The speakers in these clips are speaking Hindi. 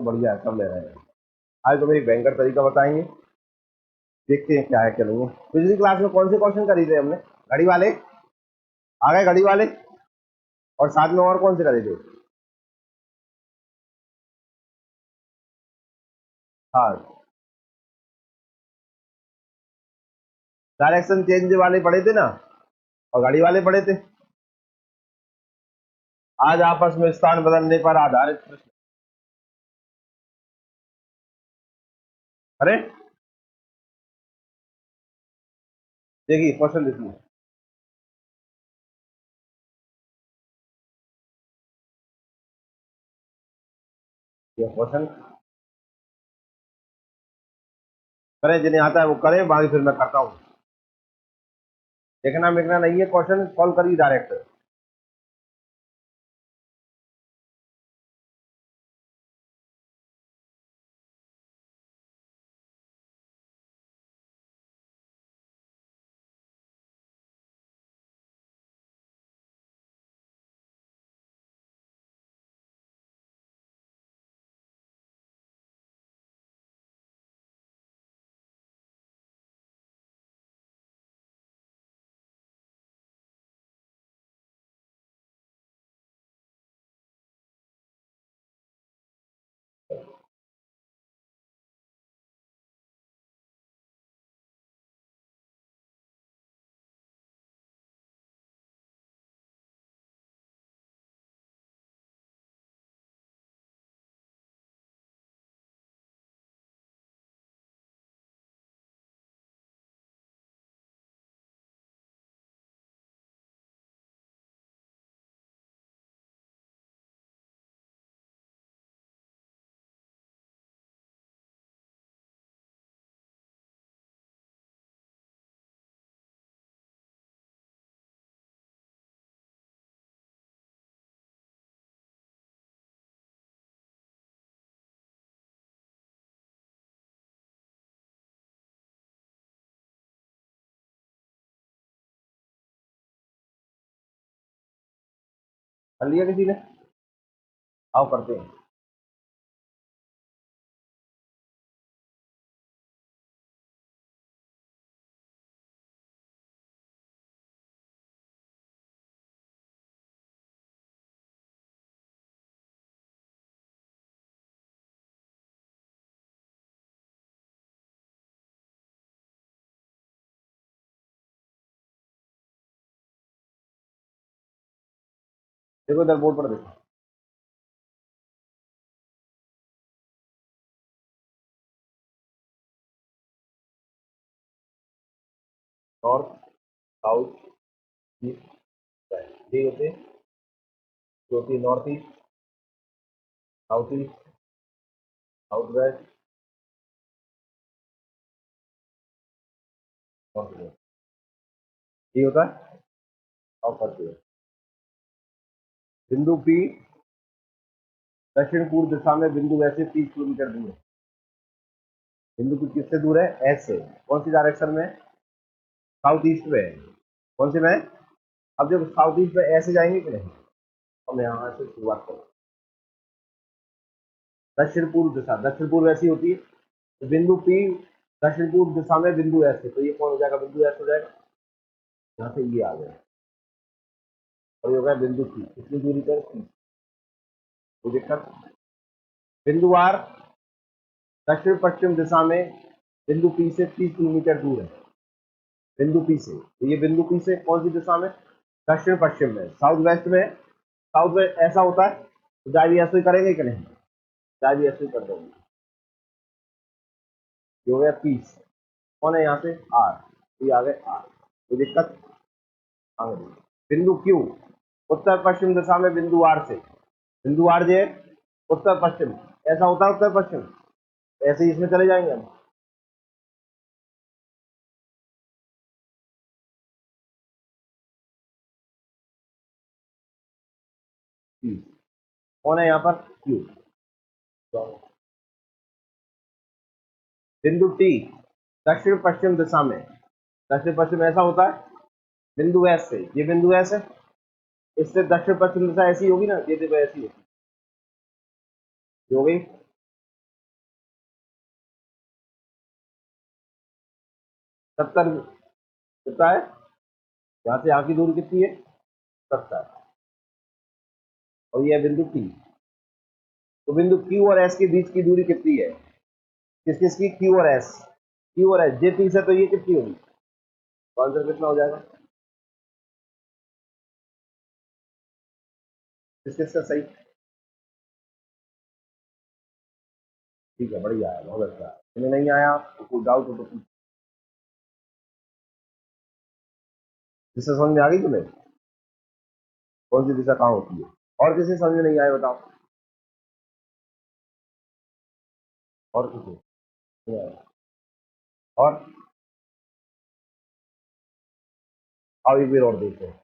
तो बढ़िया है, सब ले रहे हैं। आज तो मेरी भयंकर तरीका बताएंगे, देखते हैं क्या है क्या नहीं है। पिछली क्लास में कौन से क्वेश्चन करे थे हमने? घड़ी वाले आ गए, घड़ी वाले, और साथ में और कौन से करे थे? हाँ, डायरेक्शन चेंज वाले पढ़े थे ना, और घड़ी वाले पढ़े थे। आज आपस में स्थान बदलने पर आधारित प्रश्न। अरे देखिए क्वेश्चन देखिए, ये क्वेश्चन करें, जिन्हें आता है वो करें, बाकी फिर मैं करता हूँ। देखना देखना नहीं है, क्वेश्चन सॉल्व करिए डायरेक्ट। कर लिया किसी ने? आओ करते हैं। देखो इधर बोर्ड पर देखो। नॉर्थ, साउथ, ईस्ट, वेस्ट, ये होते हैं। जो होती है north east, south east, south west, north waste, ये होता है। और करते हैं बिंदु पी दक्षिण पूर्व दिशा में बिंदु ऐसे 30 किलोमीटर दूर है। बिंदु पी किससे दूर है? एस से। कौन सी डायरेक्शन में? साउथ ईस्ट में है। कौन से में? अब जब साउथ ईस्ट में ऐसे जाएंगे कि नहीं, हम यहाँ से शुरुआत करें। दक्षिण पूर्व दिशा, दक्षिण पूर्व ऐसी होती है, तो बिंदु पी दक्षिण पूर्व दिशा में बिंदु एस है, तो ये कौन हो जाएगा? बिंदु एस हो जाएगा। यहाँ से ये आ गया, और ये हो गया बिंदु पी। कितनी दूरी पर? पी। कोई दिक्कत? बिंदु आर दक्षिण पश्चिम दिशा में बिंदु पी से 30 किलोमीटर दूर है। बिंदु पी से, तो ये बिंदु पी से कौन सी दिशा में? दक्षिण पश्चिम में, साउथ वेस्ट में। साउथ वेस्ट ऐसा होता है, तो जाए भी ऐसे ही करेंगे कि नहीं? जाए भी ऐसे ही कर देंगे। ये हो गया 30। कौन है यहाँ से? आर, ये आ गए आर। कोई दिक्कत? आगे बिंदु क्यू उत्तर पश्चिम दिशा में बिंदु आर से, बिंदु आर जे उत्तर पश्चिम, ऐसा होता है उत्तर पश्चिम, ऐसे ही इसमें चले जाएंगे हम। कौन है यहाँ पर? क्यू। बिंदु टी दक्षिण पश्चिम दिशा में, दक्षिण पश्चिम ऐसा होता है बिंदु एस से, ये बिंदु एस है, इससे दक्षिण पश्चिम दिशा ऐसी होगी ना, ये देखो ऐसी होगी, हो गई। 70 कितना है, यहाँ से यहाँ की दूरी कितनी है, 70, और ये है बिंदु P। तो बिंदु Q और S के बीच की दूरी कितनी है, किस किस की, Q और S, Q और S, ये 30 है तो ये कितनी होगी, तो आंसर कितना हो जाएगा, किस किस का सही। ठीक है, बढ़िया है, बहुत अच्छा है। तुम्हें नहीं आया तो कोई डाउट हो तो पूछ। जिससे समझ में आ गई तुम्हें कौन सी दिशा कहाँ होती है, और किसी समझ में नहीं आया बताओ, और किसी नहीं आया, और आओ एक बार और देखते हैं।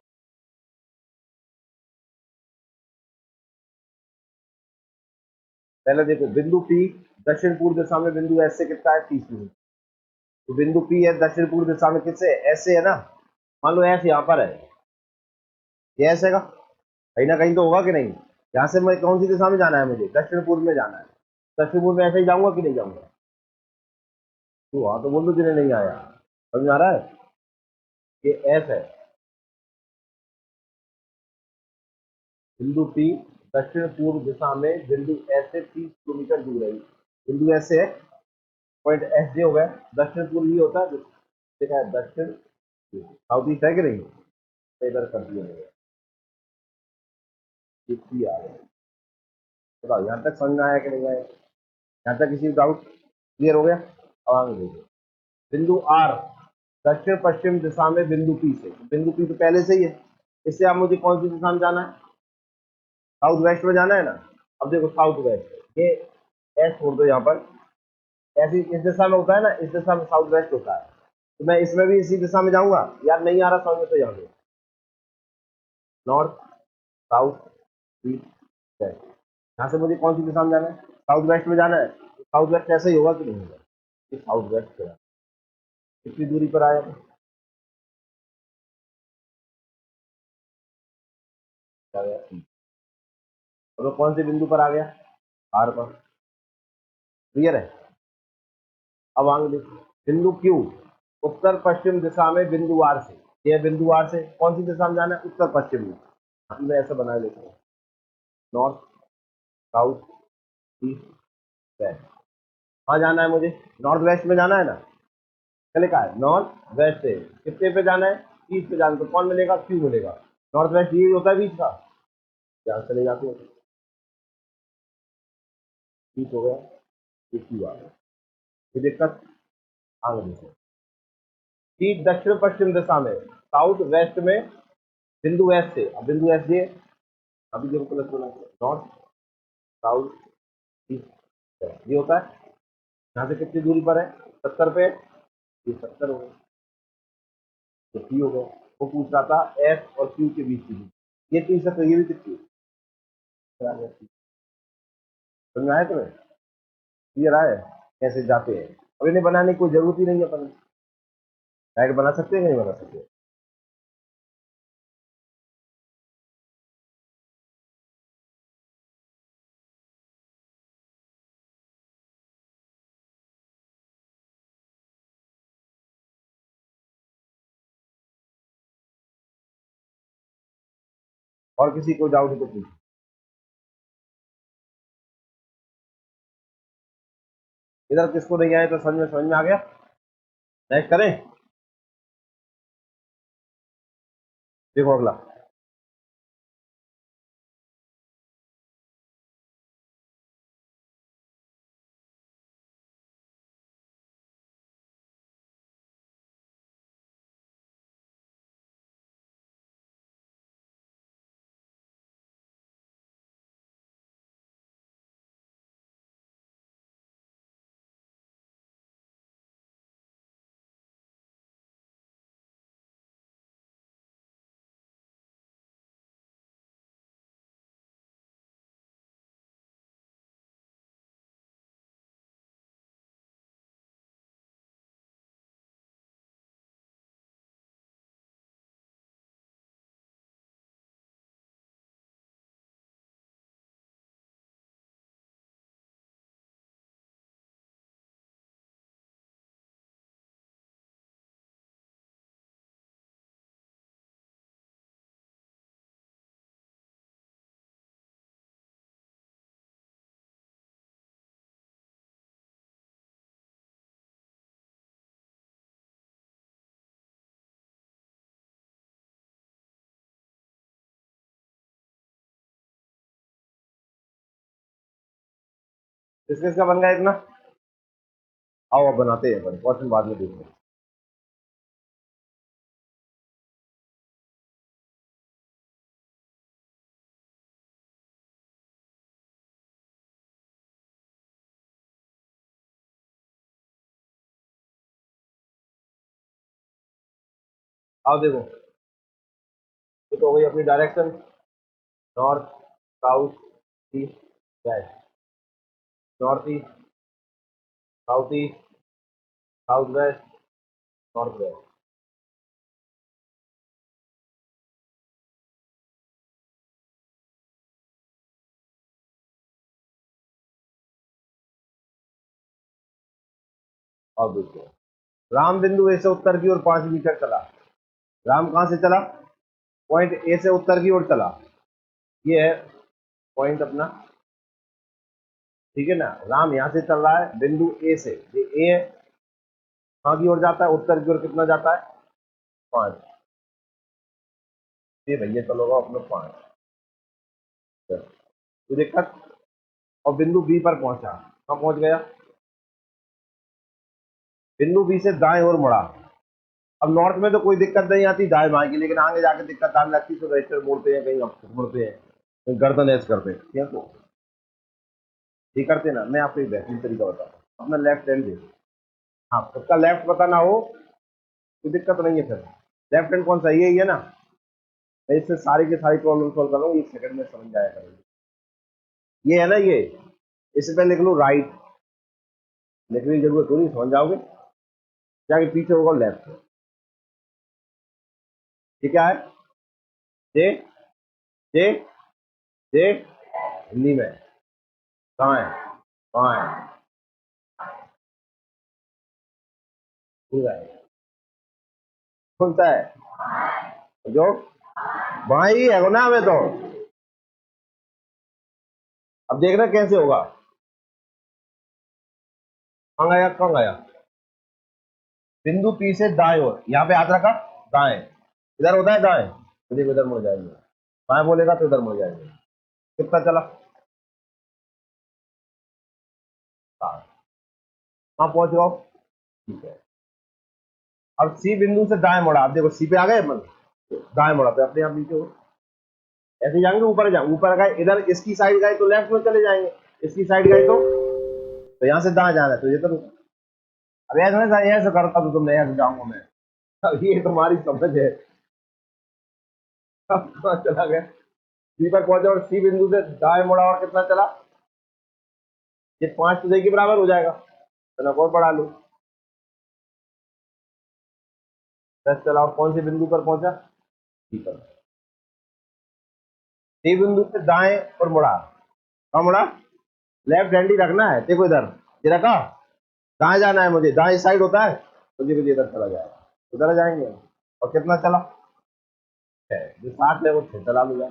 पहले देखो बिंदु P दक्षिण पूर्व दिशा में बिंदु S से कितना है, 30 मीटर। तो बिंदु P है दक्षिण पूर्व दिशा में किससे, S से है ना। मान लो S यहाँ पर है, ये S है, कहीं ना कहीं तो होगा कि नहीं। यहाँ से मैं कौन सी दिशा में जाना है, मुझे दक्षिण पूर्व में जाना है, दक्षिण पूर्व में ऐसे ही जाऊंगा कि नहीं जाऊंगा, तो हाँ तो बोल दो जिन्हें नहीं आया। समझ में आ रहा है, ये एस है, बिंदु P दक्षिण पूर्व दिशा में बिंदु S से 30 किलोमीटर दूर है। बिंदु S से पॉइंट एस जे हो गया, दक्षिण पूर्व ही होता है, देखा है दक्षिण साउथ ईस्ट है कि नहीं, तो इधर कर दिया गया, आ गया। बताओ यहाँ तक समझ में आया कि नहीं आया, यहाँ तक किसी डाउट क्लियर हो गया। अब आगे देखो बिंदु आर दक्षिण पश्चिम दिशा में बिंदु P से, बिंदु P तो पहले से ही है, इससे आप मुझे कौन सी दिशा में जाना है, साउथ वेस्ट में जाना है ना। अब देखो साउथ वेस्ट, ये एस छोड़ दो यहाँ पर, ऐसी इस दिशा में होता है ना, इस दिशा में साउथ वेस्ट होता है, तो मैं इसमें भी इसी दिशा में जाऊंगा, यार नहीं आ रहा समझ में तो यहाँ पे नॉर्थ साउथ ईस्ट वेस्ट, यहाँ से मुझे कौन सी दिशा में जाना है, साउथ वेस्ट में जाना है, साउथ वेस्ट ऐसे ही होगा कि नहीं होगा, ये साउथ वेस्ट है, कितनी दूरी पर आया, तो कौन से बिंदु पर आ गया, आर पर, क्लियर है। अब आगे देखो बिंदु क्यू उत्तर पश्चिम दिशा में बिंदु आर से, ये बिंदु आर से कौन सी दिशा में जाना है, उत्तर पश्चिम में, मैं ऐसा बना लेता हूँ, नॉर्थ साउथ ईस्ट वेस्ट, कहाँ जाना है मुझे, नॉर्थ वेस्ट में जाना है ना, क्या लिखा है नॉर्थ वेस्ट से कितने पे जाना है, ईस्ट पे जाना, तो कौन मिलेगा, क्यू मिलेगा, नॉर्थ वेस्ट ये होता है बीच का, यहाँ चले जाते हैं, ईस्ट हो गया, ये क्यू आ गया, ये दिक्कत आगे देखो, ठीक दक्षिण पश्चिम दिशा में साउथ वेस्ट में बिंदु एस से, अब बिंदु एस ये अभी जो प्लस बना नॉर्थ साउथ ईस्ट ये होता है, यहाँ से कितनी दूरी पर है, 70 पे, ये 70 हो गया, तो पी हो गया। वो पूछ रहा था एस और क्यू के बीच की दूरी, ये 30 है तो ये भी कितनी है, समझ में आया तुम्हें, क्लियर आया कैसे जाते हैं। अब इन्हें बनाने की कोई जरूरत ही नहीं है, अपन डायरेक्ट बना सकते हैं कि नहीं बना सकते। और किसी को डाउट है तो पूछ, इधर किसको नहीं आया तो समझ में आ गया, नेक्स्ट करें, देखो अगला। किसका बन गया इतना? आओ अब बनाते हैं, क्वेश्चन बाद में देखते हैं। आओ देखो, ये तो हो गई अपनी direction, north, south, east, west. North east, south east, south west, north west. अब देखो, राम बिंदु ए से उत्तर की ओर 5 मीटर चला। राम कहां से चला? पॉइंट ए से उत्तर की ओर चला। ये है पॉइंट अपना, ठीक है ना। राम यहां से चल रहा है बिंदु ए से, ये ए है, कहां की ओर जाता है? उत्तर की ओर। कितना जाता है? 5। ये भैया चलोगा अपना 5, तो दिक्कत। और बिंदु बी पर पहुंचा, कहां पहुंच गया? बिंदु बी से दाएं ओर मुड़ा। अब नॉर्थ में तो कोई दिक्कत नहीं आती दाएं बाएं की, लेकिन आगे जाके दिक्कत आने लगती, तो रजिस्टर मोड़ते हैं, कहीं अप मुड़ते हैं, कहीं गर्दन ऐसे करते हैं, ठीक है। तो ये करते ना, मैं आपको एक बेहतरीन तरीका बताता हूँ। अपना लेफ्ट हैंड देखो, हाँ उसका लेफ्ट पता ना हो तो दिक्कत नहीं है। फिर लेफ्ट हैंड कौन सा? यही है ना। मैं इससे सारी की सारी प्रॉब्लम सॉल्व कर लूँ, 1 सेकंड में समझ जाया करेंगे। ये है ना, ये इससे पहले लिख लो राइट, लिखने की जरूरत थोड़ी, समझ जाओगे। जाके पीछे होगा लेफ्ट। ये क्या है? जे, जे, जे हिंदी में दाएं, बाएं, पूरा है। कौन सा है? जो बाएं ही है ना हमें तो। अब देखना कैसे होगा। कहाँ गया, कहाँ गया? बिंदु पी से दाएं ओर, यहाँ पे हाथ रखा, दाएं। इधर होता है दाएं, तो देखो इधर मुड़ जाएंगे। बाएं बोलेगा तो इधर मुड़ जाएंगे। कितना चला? 7। कहाँ पहुंच जाओ, ठीक है। अब सी बिंदु से दाएं मुड़ा, आप देखो सी पे आ गए मन, दाएं मुड़ा तो अपने आप नीचे हो। ऐसे जाएंगे ऊपर, जाए ऊपर गए, इधर इसकी साइड गए तो लेफ्ट में चले जाएंगे, इसकी साइड गए तो यहाँ से दाएं जाना है तो ये तो। अब ऐसा नहीं, ऐसा करता तो तुमने ऐसे जाऊंगा मैं। अब ये तुम्हारी समझ है। अब कहाँ चला गया? सी पर पहुंचा और सी बिंदु से दाएं मुड़ा, और कितना चला? ये 5 तो के बराबर हो जाएगा, तो और बढ़ा लू। 10 चला, और कौन से बिंदु पर पहुंचा? सी पर। सी बिंदु से दाएं और मुड़ा, कहाँ मुड़ा? लेफ्ट हैंड ही रखना है, देखो इधर ये रखा, दाएं जाना है मुझे, दाएं साइड होता है तो धीरे इधर चला जाएगा, उधर जाएंगे। और कितना चला? 6। जो 7 है वो 6 चला लूंगा।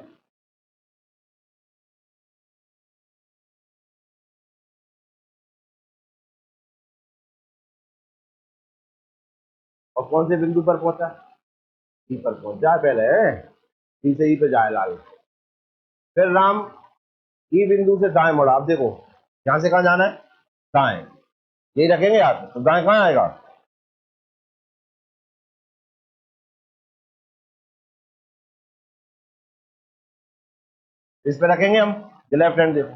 और कौन से बिंदु पर पहुंचा? ई पर पहुंचा पहले, ई से ई पे जाए लाल। फिर राम ई बिंदु से दाएं मुड़ा। अब देखो यहां से कहा जाना है? दाएं। यही रखेंगे यार, तो दाएं कहाँ आएगा? इस पे रखेंगे हम, लेफ्ट हैंड देखो,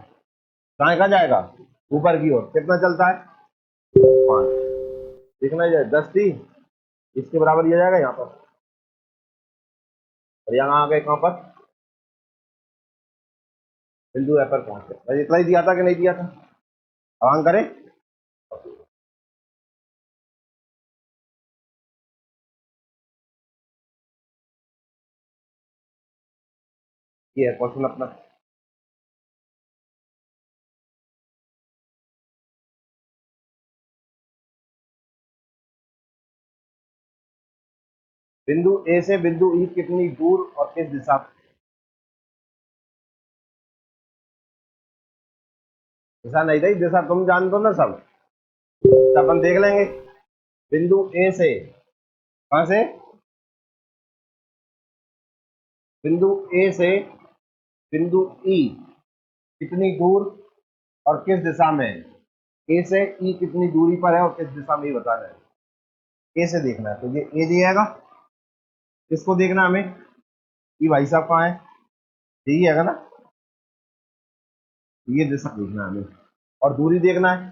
दाएं कहाँ जाएगा? ऊपर की ओर। कितना चलता है? 5। देखना ही जाए, 10 थी, इसके बराबर ये जाएगा यहाँ पर, और यहाँ आ गए कहाँ पर? बिंदु ए पर पहुंचे। बस इतना ही दिया था कि नहीं दिया था? आराम करें। ये है क्वेश्चन अपना। बिंदु ए से बिंदु ई कितनी दूर और किस दिशा में? दिशा नहीं थी, दिशा तुम जान दो ना सब, तो अपन देख लेंगे। बिंदु ए से, कहां से? बिंदु ए से बिंदु ई कितनी दूर और किस दिशा में है। ए से ई कितनी दूरी पर है और किस दिशा में ये बताना है। ए से देखना है तो ये ए दिया जाएगा। किसको देखना है हमें, ये भाई साहब कहाँ है, यही है ना, ये दिशा देखना है हमें। और दूरी देखना है,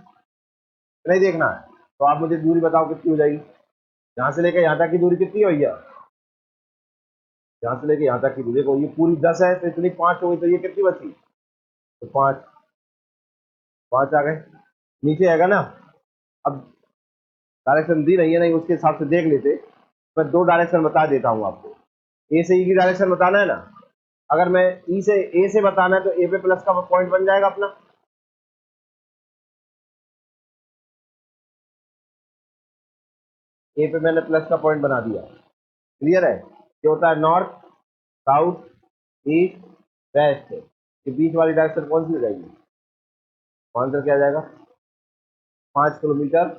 नहीं देखना है तो आप मुझे दूरी बताओ कितनी हो जाएगी। यहाँ से लेकर यहाँ तक की दूरी कितनी है भैया, यहाँ से लेकर यहाँ तक की दूरी, देखो ये पूरी 10 है तो इतनी 5 हो गई, तो ये कितनी बची, तो 5, 5 आ गए। नीचे आएगा ना। अब डायरेक्शन दी नहीं है, नहीं उसके हिसाब से देख लेते। मैं 2 डायरेक्शन बता देता हूँ आपको। ए से ई की डायरेक्शन बताना है ना, अगर मैं ई से ए से बताना है तो ए पे प्लस का पॉइंट बन जाएगा अपना। ए पे मैंने प्लस का पॉइंट बना दिया। क्लियर है, ये होता है नॉर्थ, साउथ, ईस्ट, वेस्ट। ये बीच वाली डायरेक्शन कौन सी हो जाएगी, आंसर क्या आ जाएगा, 5 किलोमीटर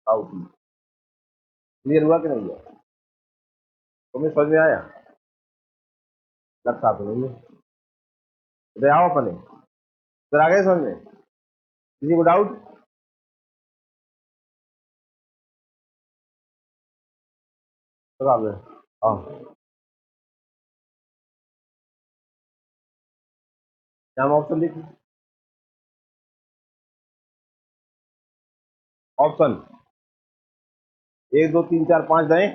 साउथ ईस्ट। क्लियर हुआ कि नहीं हुआ, तुम्हें समझ में आया, लगता तो नहीं है। इधर आओ अपने, इधर आ गए समझ में, किसी को डाउट। जवाब है हाँ। क्या ऑप्शन देखिए, ऑप्शन 1 2 3 4 5 दें,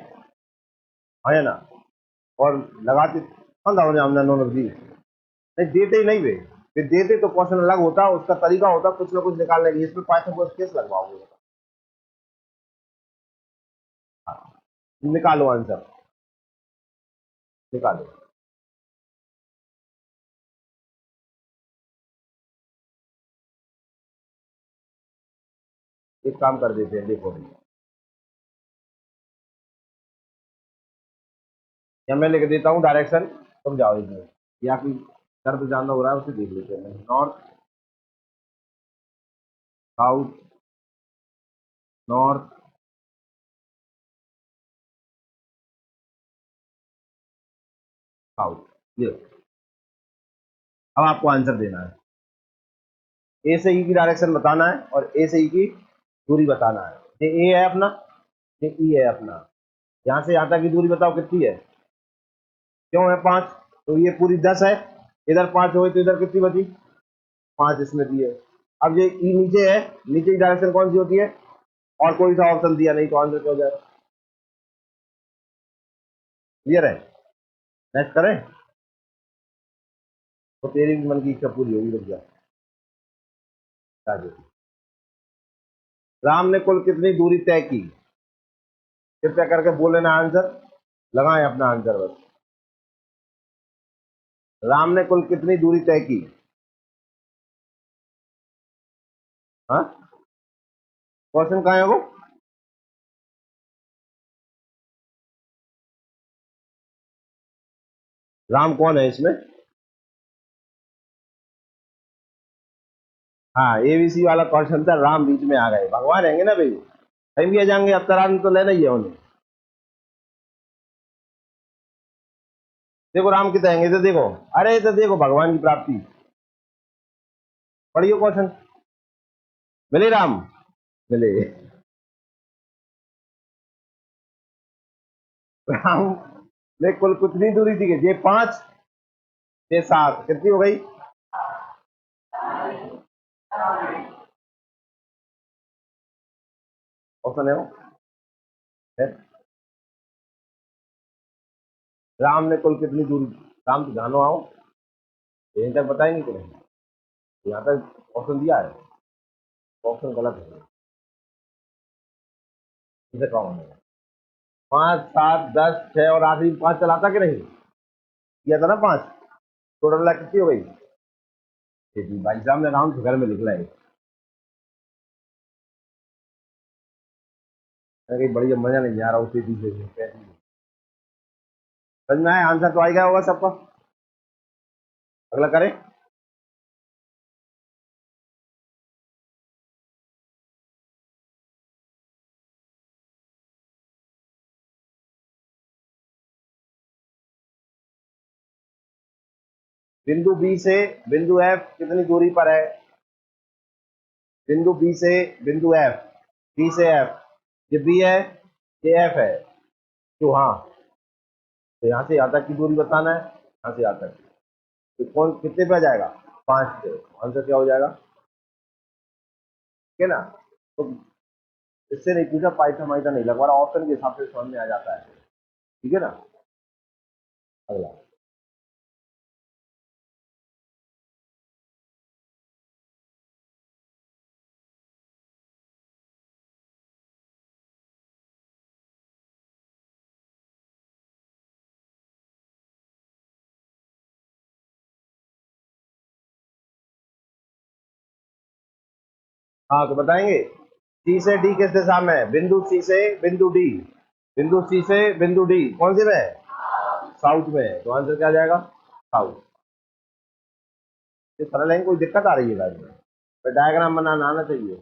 है ना, और लगाते बंद हो जाए हमने नौ नजदीक, नहीं देते ही नहीं वे, फिर देते तो क्वेश्चन अलग होता, उसका तरीका होता कुछ ना कुछ निकालने की, इसमें पाइथन को केस लगवाओगे। हाँ, निकालो आंसर, निकालो। एक काम कर देते हैं, देखो या मैं लिख देता हूँ डायरेक्शन, समझाओ इसमें, या कोई दर्द जानना हो रहा है उसे देख लेते हैं। नॉर्थ, साउथ, नॉर्थ, साउथ, ये अब आपको आंसर देना है। ए से ई की डायरेक्शन बताना है और ए से ई की दूरी बताना है। ये ए है अपना, ये ई है अपना, यहाँ से यहाँ तक की दूरी बताओ कितनी है, क्यों है 5, तो ये पूरी 10 है, इधर 5 हो गई तो इधर कितनी बची, 5 इसमें दी है। अब ये ई नीचे है, नीचे की डायरेक्शन कौन सी होती है, और कोई सा ऑप्शन दिया नहीं तो आंसर क्या हो जाए। क्लियर है, नेक्स्ट करें, तो तेरी भी मन की इच्छा पूरी होगी, रुक जा। राम ने कुल कितनी दूरी तय की, कृपया करके बोले ना आंसर, लगाएं अपना आंसर बस। राम ने कुल कितनी दूरी तय की, हाँ, क्वेश्चन कहाँ है वो, राम कौन है इसमें, हाँ एबीसी वाला क्वेश्चन था, राम बीच में आ गए, भगवान रहेंगे ना भाई, कहीं भी आ जाएंगे, अवतरण तो लेना ही है उन्हें। देखो राम कितना आएंगे, तो देखो, अरे तो देखो भगवान की प्राप्ति, पढ़ियो क्वेश्चन, मिले राम, मिले। राम ने कुल कितनी दूरी थी, ये 5 ये 7 कितनी हो गई, ऑप्शन है वो है? राम ने कुल कितनी दूरी, राम तो जानो आओ, यहीं तक बताएंगे कि नहीं, यहाँ तक ऑप्शन दिया है, ऑप्शन गलत है, इसे कौन है, 5 7 10 6 और आखिरी 5 चलाता कि नहीं, किया था ना 5, टोटल कितनी हो गई, ये जी भाई साहब ने राउंड फिगर में निकला है, अरे बढ़िया मजा नहीं आ रहा उसी पीछे से कैसे। समझ में आया, आंसर तो आ गया होगा सबका, अगला करें। बिंदु बी से बिंदु एफ कितनी दूरी पर है? बिंदु बी से बिंदु एफ, बी से एफ, ये बी है, ये एफ है, तो हाँ, तो यहाँ से यहाँ तक की दूरी बताना है, यहाँ से यहाँ तक, तो कौन कितने पे आ जाएगा? 5 पे। आंसर क्या हो जाएगा? ठीक है ना? तो इससे नहीं पूछा, पाइथन वाइथन नहीं लगवा रहा, ऑप्शन के हिसाब से समझ में आ जाता है। ठीक है ना? अगला, हाँ तो बताएंगे। सी से डी किस दिशा में है? बिंदु सी से बिंदु डी, बिंदु सी से बिंदु डी कौन से में है? साउथ में है, तो आंसर क्या आ जाएगा? साउथ। ये सरल है, कोई दिक्कत आ रही है गाइस में? तो डायग्राम बनाना आना चाहिए।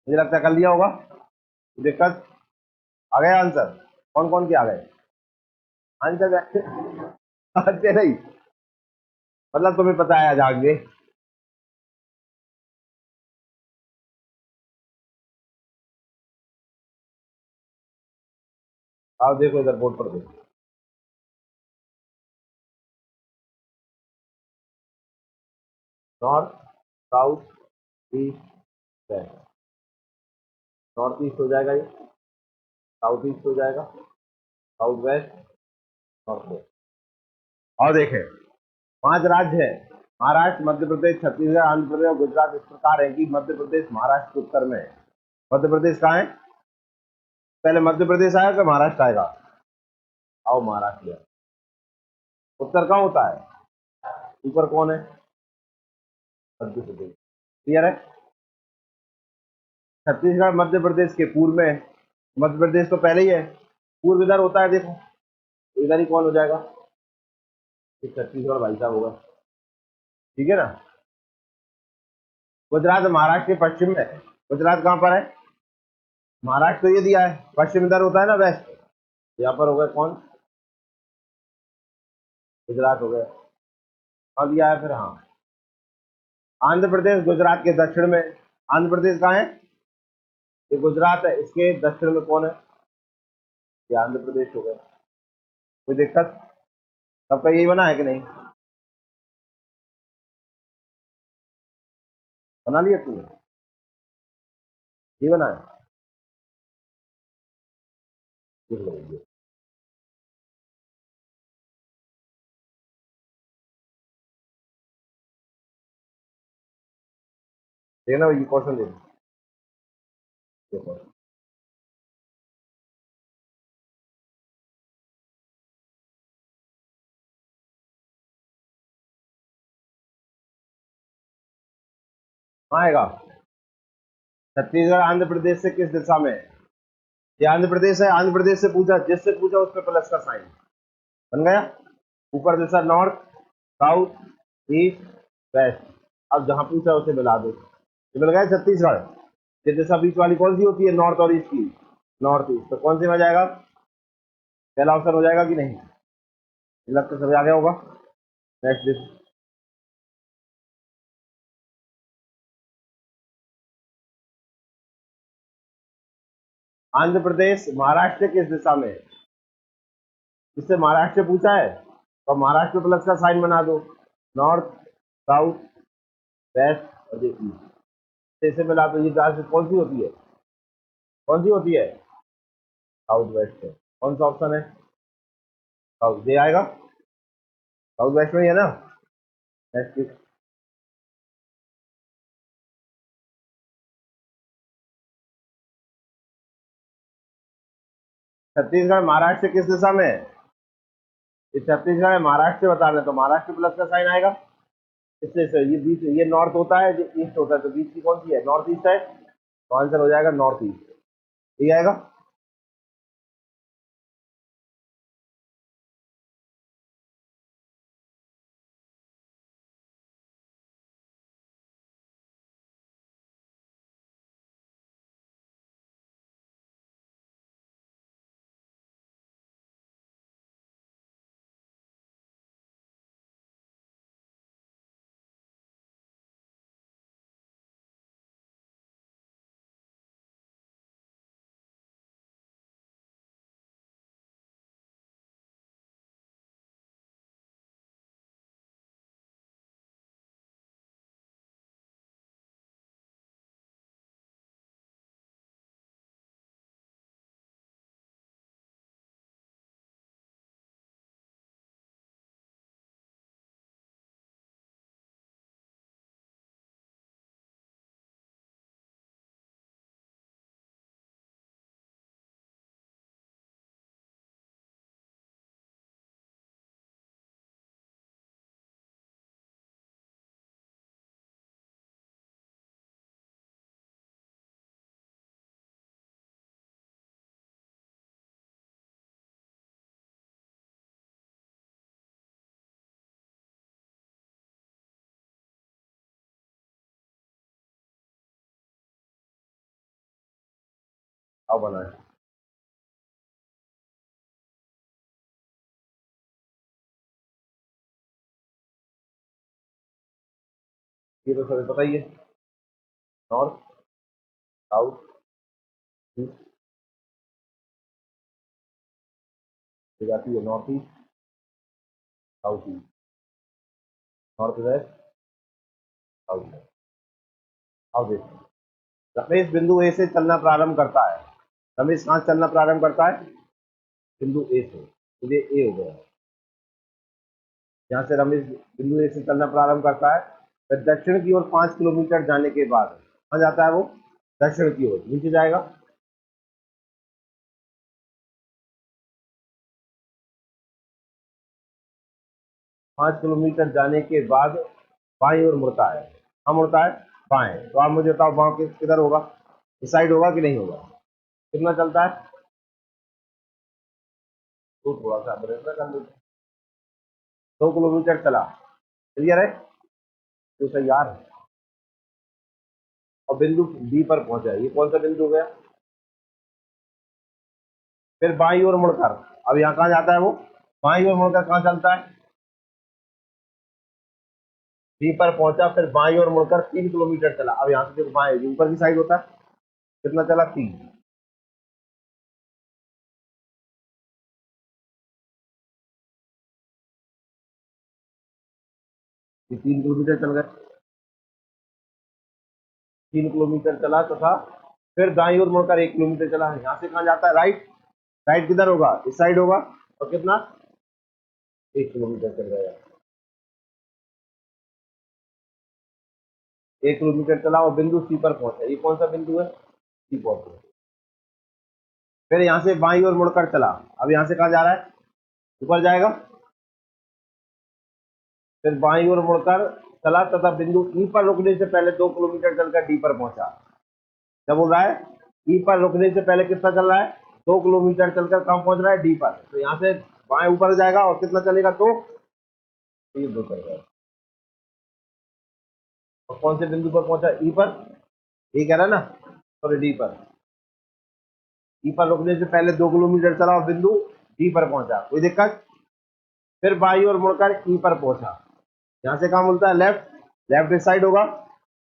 मुझे लगता है कर लिया होगा। दिक्कत आ गया आंसर? कौन कौन के आ गए आंसर? अच्छे नहीं, मतलब तुम्हें पता है जाओगे। आओ देखो इधर बोर्ड पर देखो। North, south, east, west. North east हो जाएगा ये, साउथ ईस्ट हो जाएगा, साउथ वेस्ट, नॉर्थ वेस्ट। और देखें, 5 राज्य है, महाराष्ट्र, मध्य प्रदेश, छत्तीसगढ़, आंध्र प्रदेश और गुजरात। इस प्रकार है कि मध्य प्रदेश महाराष्ट्र के उत्तर में है। मध्य प्रदेश कहाँ है? पहले मध्य प्रदेश आएगा कि महाराष्ट्र आएगा? आओ महाराष्ट्र है। उत्तर कहाँ होता है? ऊपर कौन है? मध्य प्रदेश। क्लियर है? छत्तीसगढ़ मध्य प्रदेश के पूर्व में है। मध्य प्रदेश तो पहले ही है, पूर्व इधर होता है, देखो तो इधर ही कौन हो जाएगा? ये छत्तीसगढ़ भाई साहब होगा। ठीक है ना? गुजरात महाराष्ट्र के पश्चिम में है। गुजरात कहाँ पर है? महाराष्ट्र तो ये दिया है, पश्चिम इधर होता है ना, वेस्ट। यहाँ पर हो गया कौन? गुजरात हो गया। और दिया है फिर, हाँ, आंध्र प्रदेश गुजरात के दक्षिण में। आंध्र प्रदेश कहाँ है? ये गुजरात है, इसके दक्षिण में कौन है? ये आंध्र प्रदेश हो गया। कोई दिक्कत? सबका यही बना है कि नहीं? बना लिया तूने? ये बना है? देख लो ये। देखना ये क्वेश्चन देखो। आएगा, छत्तीसगढ़ आंध्र प्रदेश से किस दिशा में है? ये आंध्र प्रदेश है, आंध्र प्रदेश से पूछा, जिससे पूछा उस पर प्लस का साइन बन गया। ऊपर दिशा नॉर्थ, साउथ, ईस्ट, वेस्ट। अब जहां पूछा उसे मिला दो, ये मिल गया छत्तीसगढ़। ये दिशा बीच वाली कौन सी होती है? नॉर्थ और ईस्ट की। नॉर्थ ईस्ट, तो कौन से में आ जाएगा? पहला ऑप्शन हो जाएगा कि नहीं? लगता सभी आ गया होगा। नेक्स्ट दिस, आंध्र प्रदेश महाराष्ट्र किस दिशा में है? इससे महाराष्ट्र पूछा है तो महाराष्ट्र प्लस का साइन बना दो, नॉर्थ, साउथ, वेस्ट और ईस्ट। इसे मिला तो ये राशि कौन सी होती है? कौन सी होती है? साउथ वेस्ट है। कौन सा ऑप्शन है? साउथ, ये आएगा साउथ वेस्ट में ही है ना। नेक्स्ट, छत्तीसगढ़ महाराष्ट्र किस दिशा में है? इस छत्तीसगढ़ में महाराष्ट्र बता रहे तो महाराष्ट्र प्लस का साइन आएगा। इससे ये बीच, ये नॉर्थ होता है, ये ईस्ट होता है, तो बीच की कौन सी है? नॉर्थ ईस्ट है, तो आंसर हो जाएगा नॉर्थ ईस्ट। ठीक आएगा। अब बना है, ये तो सभी पता ही है। नॉर्थ, साउथ, ईस्ट, हो जाती है north east, south east, north west, south west. अब देखो, रमेश बिंदु ए से चलना प्रारंभ करता है। रमेश कहाँ से चलना प्रारंभ करता है? बिंदु ए से, तो ये ए हो गया। यहाँ से रमेश बिंदु ए से चलना प्रारंभ करता है, फिर दक्षिण की ओर 5 किलोमीटर जाने के बाद कहाँ जाता है वो? दक्षिण की ओर, नीचे जाएगा। 5 किलोमीटर जाने के बाद बाईं ओर मुड़ता है। कहाँ मुड़ता है? बाएं। तो आप मुझे बताओ बाएं किधर होगा? इस साइड होगा कि नहीं होगा? कितना चलता है? तो थोड़ा सा ब्रेक कर लेते हैं। 2 किलोमीटर चला, क्लियर है? तो तैयार है और बिंदु बी पर पहुंचा। ये कौन सा बिंदु हो गया? फिर बाईं ओर मुड़कर, अब यहाँ कहाँ जाता है वो? बाईं ओर मुड़कर कहाँ चलता है? बी पर पहुंचा, फिर बाईं ओर मुड़कर 3 किलोमीटर चला। अब यहाँ से देखो बाएं ऊपर की साइड होता है, कितना चला? 3। ये 3 किलोमीटर चल गए। 3 किलोमीटर चला तथा फिर दाईं ओर मुड़कर 1 किलोमीटर चला। यहाँ से कहाँ जाता है? राइट। राइट किधर होगा? इस साइड होगा। और कितना? 1 किलोमीटर चल गया। 1 किलोमीटर चला और बिंदु सी पर पहुंचा। ये कौन सा बिंदु है? सी पहुंचा। फिर यहाँ से बाईं ओर मुड़कर चला। अब यहाँ से कहाँ जा रहा है? ऊपर जाएगा। फिर बाईं ओर मुड़कर चला तथा बिंदु ई पर रुकने से पहले 2 किलोमीटर चलकर डी पर पहुंचा। क्या बोल रहा है? ई पर रुकने से पहले कितना चल रहा है? 2 किलोमीटर चलकर कहाँ पहुंच रहा है? डी पर। तो यहाँ से बाएं ऊपर जाएगा और कितना चलेगा? तो ये 2 चल रहा है। और कौन से बिंदु पर पहुंचा? ई पर। ये कह रहा है ना, सॉरी डी पर। ई पर रुकने से पहले 2 किलोमीटर चला और बिंदु डी पर पहुंचा, कोई दिक्कत। फिर बाई और मुड़कर ई पर पहुंचा, यहाँ से कहाँ मिलता है, लेफ्ट, लेफ्ट साइड होगा।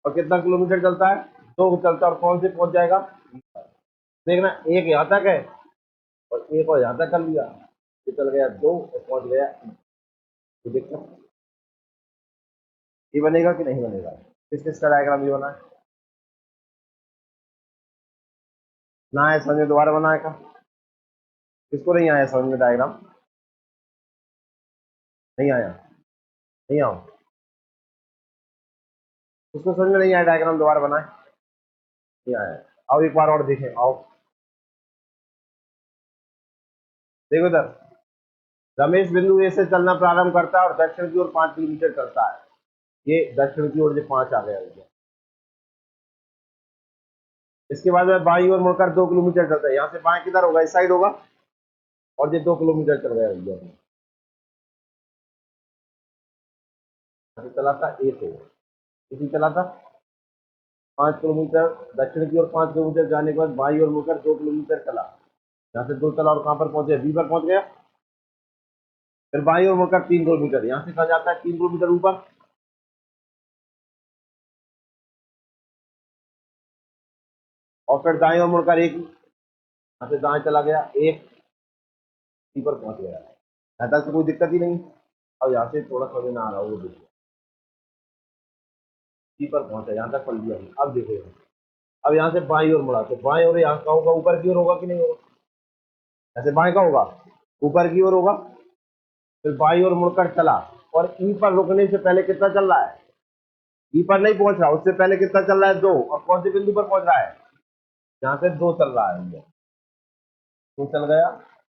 और कितना किलोमीटर चलता है, 2 चलता है। और कौन से पहुंच जाएगा, देखना, एक यहाँ तक है और एक और यहाँ तक कर लिया, ये चल गया 2 और पहुंच गया। तो दिक्कत ये बनेगा कि नहीं बनेगा, किस किस का डायग्राम ये बना है ना है समझ में, दोबारा बनाएगा। किसको नहीं आया समझ में डायग्राम, नहीं आया, नहीं आओ, उसको समझ में नहीं आया डायग्राम, दोबारा बनाए, नहीं आया। आओ एक बार और देखें, आओ देखो इधर, रमेश बिंदु ए से चलना प्रारंभ करता है और दक्षिण की ओर 5 किलोमीटर चलता है। ये दक्षिण की ओर जो 5 आ गया, इसके बाद में बाईं ओर मुड़कर 2 किलोमीटर चलता है। यहाँ से बाएं किधर होगा, इस साइड होगा। और ये 2 किलोमीटर चल गया भैया, चला था ए से, इसी चला था 5 किलोमीटर दक्षिण की ओर, 5 किलोमीटर जाने के बाद बाईं ओर मुड़कर 2 किलोमीटर चला। यहाँ से 2 चला और कहाँ पर पहुंचे, बी पर पहुंच गया। फिर बाईं ओर मुड़कर 3 किलोमीटर, यहाँ से कहा जाता है 3 किलोमीटर ऊपर। और फिर दाएं ओर मुड़कर 1, यहाँ से दाएं चला गया 1, सी पर पहुंच गया। यहाँ तक तो कोई दिक्कत ही नहीं। अब यहाँ से थोड़ा समझ ना आ रहा हो, वो देखिए, सी पर पहुंचा, यहाँ तक पढ़ लिया। अब देखो, अब यहाँ से बाईं ओर मुड़ा, तो बाईं ओर यहाँ का होगा, ऊपर की ओर होगा कि नहीं होगा, ऐसे बाएं का होगा, ऊपर की ओर होगा। फिर बाईं ओर मुड़कर चला और ई पर रुकने से पहले कितना चल रहा है, ई पर नहीं पहुंच रहा, उससे पहले कितना चल रहा है, 2। और कौन से बिंदु पर पहुंच रहा है, यहाँ से 2 चल रहा है, 2 चल गया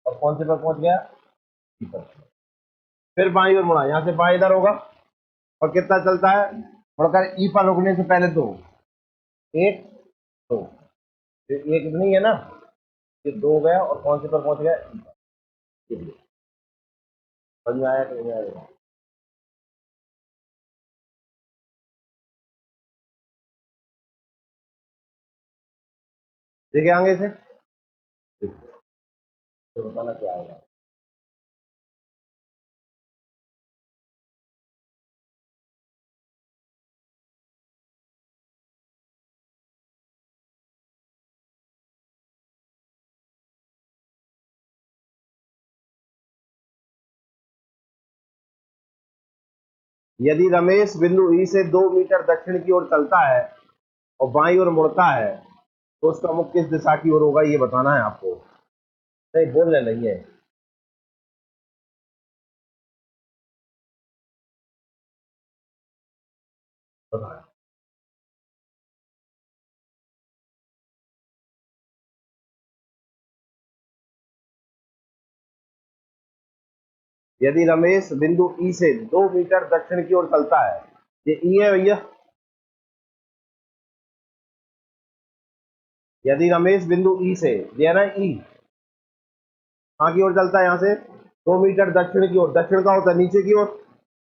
और कौन से पर पहुंच गया, ई पर। फिर बाईं ओर मुड़ा, यहाँ से बाईं इधर होगा और कितना चलता है, मुड़कर ई पर रुकने से पहले 2, 1, 2, 1 नहीं है ना, ये 2 गया और कौन से पर पहुंच गया, ई पर। समझ में आया कि नहीं आया, देखिए आगे से, तो बताना क्या आएगा। यदि रमेश बिंदु ई से 2 मीटर दक्षिण की ओर चलता है और बाईं ओर मुड़ता है, तो उसका मुख किस दिशा की ओर होगा, ये बताना है आपको। नहीं बोलने नहीं है, बताना। यदि रमेश बिंदु ई से 2 मीटर दक्षिण की ओर चलता है, ये ई है भैया। यदि रमेश बिंदु ई से, ये है ना ई, कहाँ की ओर चलता है, यहाँ से 2 मीटर दक्षिण की ओर, दक्षिण का होता है नीचे की ओर,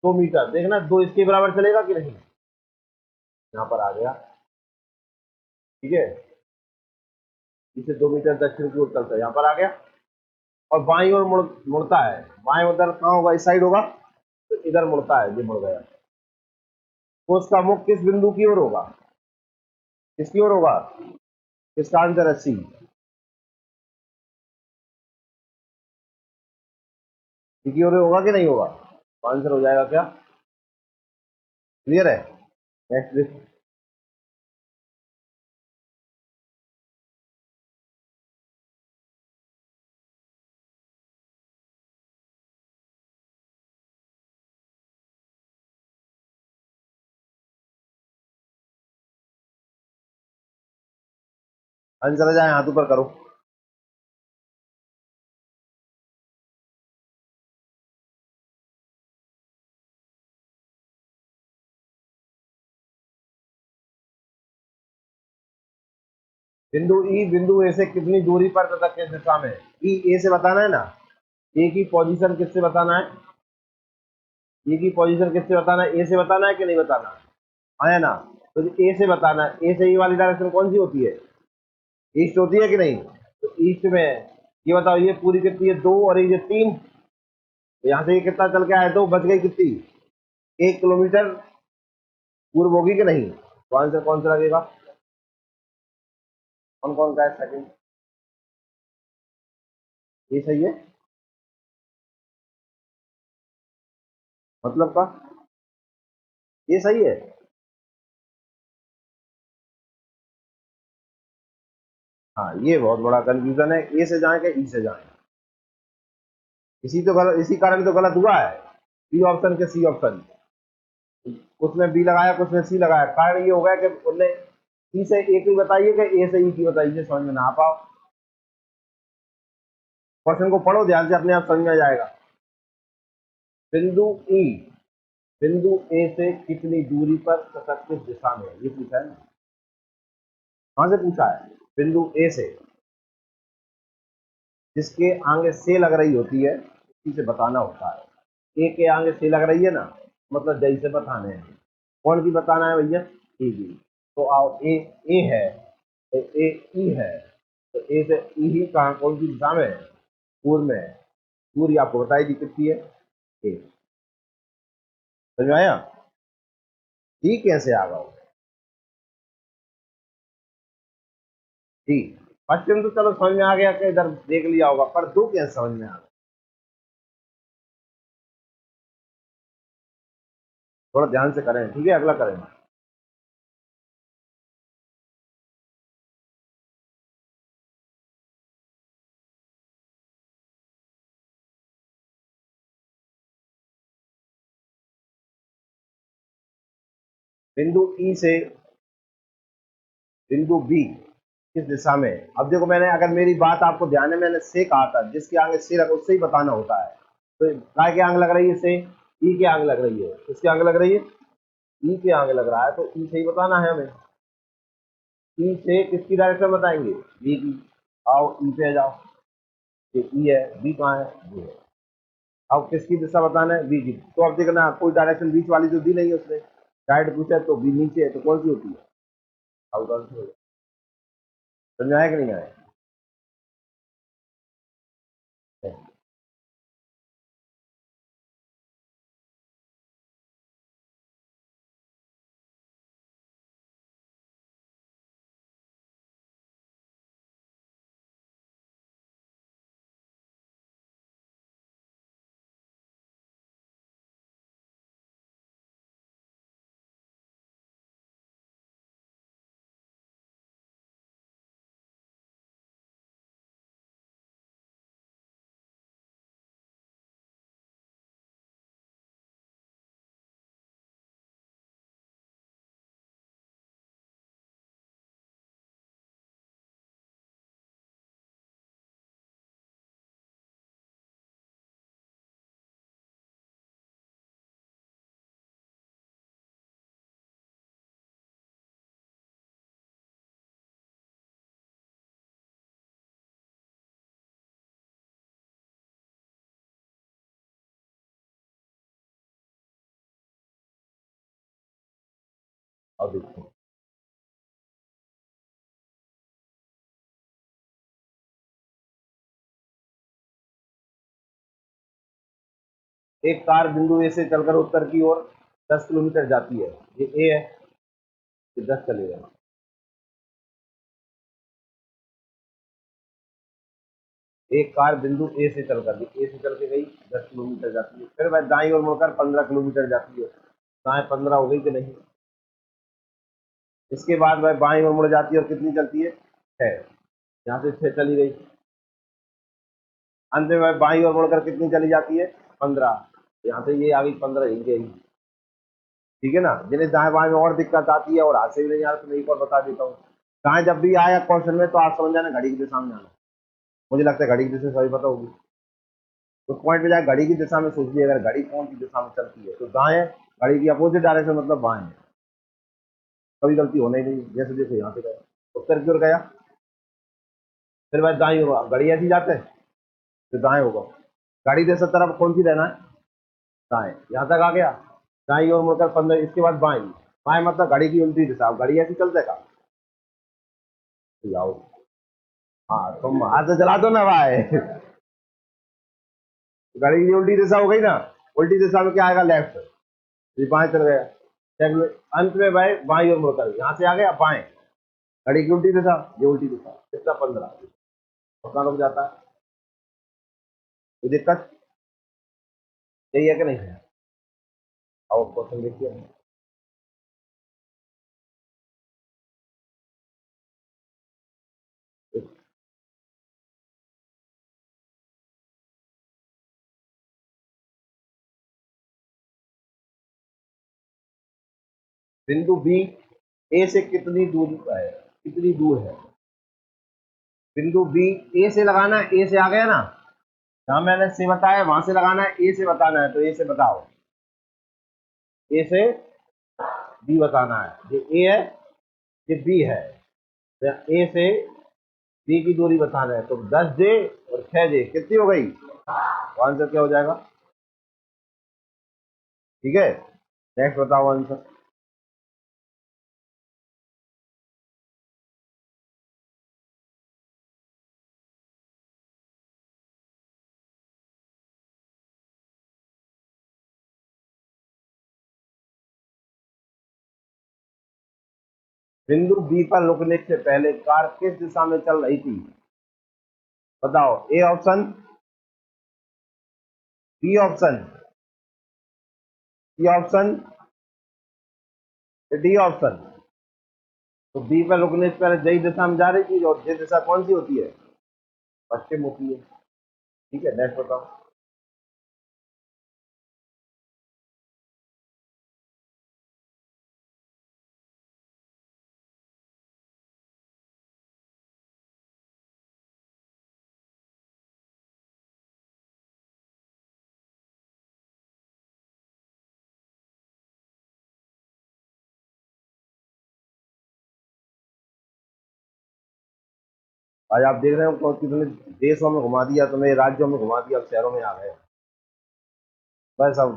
2 मीटर, देखना 2 इसके बराबर चलेगा कि नहीं, यहाँ पर आ गया, ठीक है। इसे 2 मीटर दक्षिण की ओर चलता है, यहाँ पर आ गया। और बाईं ओर मुड़ता है, बाएं उधर कहाँ होगा, इस साइड होगा, तो इधर मुड़ता है, ये मुड़ गया। तो उसका मुख किस बिंदु की ओर होगा, किसकी ओर होगा, इसका आंसर है सी, सी की ओर होगा कि नहीं होगा, तो आंसर हो जाएगा क्या, क्लियर है। नेक्स्ट, आंसर आ जाए, हाथ ऊपर करो। बिंदु ई बिंदु ए से कितनी दूरी पर तथा किस दिशा में, ई ए से बताना है ना, ए की पोजीशन किससे बताना है, ए की पोजीशन किससे बताना है, ए से बताना है कि नहीं बताना, आया ना। तो ए से बताना है, ए से ई वाली डायरेक्शन कौन सी होती है, ईस्ट होती है कि नहीं, तो ईस्ट में ये बताओ ये पूरी कितनी है? 2 और ये 3। यहाँ से ये कितना चल के आया? 2 बच गई कितनी? 1 किलोमीटर पूर्व होगी कि नहीं? तो आंसर कौन सा लगेगा? कौन कौन का है सेकंड? ये सही है मतलब का? ये सही है। हाँ ये बहुत बड़ा कंफ्यूजन है, ए से जाए कि ई से जाए। इसी तो गलत, इसी कारण तो गलत हुआ है। बी ऑप्शन के सी ऑप्शन, कुछ ने बी लगाया कुछ ने सी लगाया। कारण ये हो गया कि उनने सी से ए की बताइए कि ए से ई की बताइए, समझ में ना आ पाओ। क्वेश्चन को पढ़ो ध्यान से, अपने आप समझ में आ जाएगा। बिंदु ई बिंदु ए से कितनी दूरी पर सतत किस दिशा में, ये पूछा है ना। कहां से पूछा है? बिंदु ए से, जिसके आगे से लग रही होती है उसी से बताना होता है। ए के आगे से लग रही है ना, मतलब जई से बताने हैं। कौन की बताना है भैया? ए की। तो आओ ए, ए है तो ए ई है, तो ए से ई ही कहाँ कौन सी दिशा में है? पूर्व में है। दूरी आपको बताई थी कितनी है? ए। समझ में आया? डी कैसे आ गया? डी फर्स्ट टाइम तो चलो समझ में आ गया कि इधर देख लिया होगा, पर दो कैसे समझ में आ गया? थोड़ा ध्यान से करें, ठीक है? अगला करें। बिंदु ई से बिंदु बी किस दिशा में है? अब देखो, मैंने अगर मेरी बात आपको ध्यान है, मैंने से कहा था, जिसके आगे से लगा उससे ही बताना होता है। तो काय के आगे लग रही है से, ई के आगे लग रही है, किसके आगे लग रही है? ई के आगे लग रहा है, तो ई से ही बताना है हमें। ई से किसकी डायरेक्शन बताएंगे? बी की। आओ ई पे जाओ, ये ई है, बी कहाँ है? बी है। अब किसकी दिशा बताना है? बी की। तो अब देखना, कोई डायरेक्शन बीच वाली तो दी नहीं है उसने। राइट पूछा है तो बी नीचे है, तो कौन सी होती है? अब कौन सी होगी? समझ आया कि नहीं आया? अब देखो, एक कार बिंदु ए से चलकर उत्तर की ओर 10 किलोमीटर जाती है। ये ए है, ये 10 चलेगा। एक कार बिंदु ए से चलकर, ए से चल के गई, 10 किलोमीटर जाती है, फिर वह दाईं ओर मुड़कर 15 किलोमीटर जाती है। दाएं 15 हो गई कि नहीं? इसके बाद वह बाईं ओर मुड़ जाती है और कितनी चलती है? 6। यहाँ से 6 चली गई, अंत में वह बाईं ओर मुड़कर कितनी चली जाती है? 15। यहाँ से ये आ गई 15 ही गई। ठीक है ना? जिन्हें दाएं बाएं में और दिक्कत आती है और हाथ से भी नहीं आ रहा, तो मैं एक और बता देता हूँ। दाएं जब भी आया क्वेश्चन में, तो आप समझ जाना घड़ी की दिशा में आना। मुझे लगता है घड़ी की दिशा सभी पता होगी। उस पॉइंट पे जाए घड़ी की दिशा में सोचिए, अगर घड़ी कौन सी दिशा में चलती है, तो दाएं घड़ी की अपोजिट डायरेक्शन मतलब बाएं है। कभी गलती होना ही नहीं। जैसे देखो यहाँ पे गया, उत्तर की ओर गया, फिर वह दाएं होगा। घड़ी ऐसी जाते हैं, फिर दाएं होगा। गाड़ी जैसा तरफ कौन सी रहना है? दाएं। यहाँ तक आ गया, दाएं ओर मुड़कर 15, इसके बाद बाएं। बाएं मतलब घड़ी की उल्टी दिशा। अब घड़ी ऐसी चलते का? तो आओ, हाँ तुम हाथ से चला दो ना भाई। गाड़ी की उल्टी दिशा हो गई ना, उल्टी दिशा में क्या आएगा, लेफ्ट। ये बाएं चल गया, अंत में भाई बाई और मुड़कर यहाँ से आ गया बाएं, घड़ी की उल्टी दिशा, ये उल्टी दिशा, कितना 15, कितना रुक जाता है। कोई दिक्कत यही है कि नहीं है? आओ क्वेश्चन देखिए। बिंदु बी ए से कितनी दूरी पर है, कितनी दूर है? बिंदु बी ए से लगाना है, ए से आ गया ना, जहां मैंने से बताया वहां से लगाना है, ए से बताना है, तो ए से बताओ, ए से बी बताना है। ये ए है, ये बी है, ए से बी की दूरी बताना है, तो 10 जे और 6 जे कितनी हो गई, तो आंसर क्या हो जाएगा? ठीक है, नेक्स्ट बताओ आंसर। बिंदु बी पर रुकने से पहले कार किस दिशा में चल रही थी, बताओ। A option, B option, C option, D option. तो बी पर रुकने से पहले जई दिशा में जा रही थी, और जे दिशा कौन सी होती है, पश्चिम होती है। ठीक है, नेक्स्ट बताओ। आज आप देख रहे हो कितने देशों में घुमा दिया, तुम्हें राज्यों में घुमा दिया, अब शहरों में आ गए। बस अब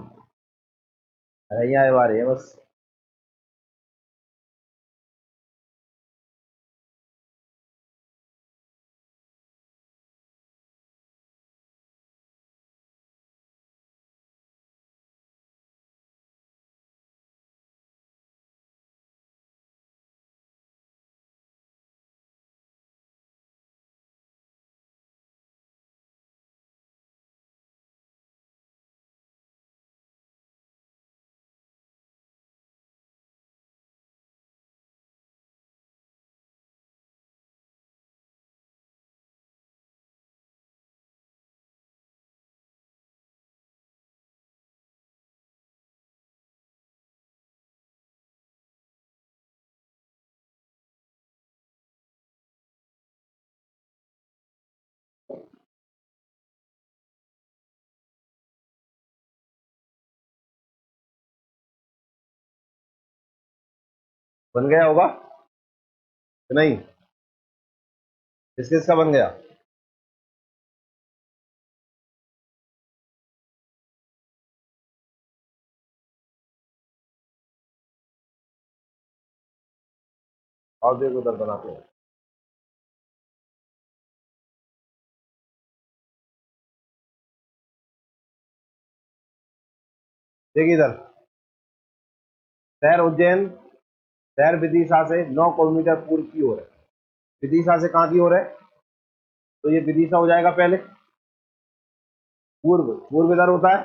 रही आए बारे है बस। बन गया होगा कि नहीं? किस किस का बन गया? और देखो उधर बनाते हैं। देखिए इधर, शहर उज्जैन, शहर विदिशा से 9 किलोमीटर पूर्व की ओर है। विदिशा से कहाँ की ओर है, तो ये विदिशा हो जाएगा पहले। पूर्व, पूर्व इधर होता है,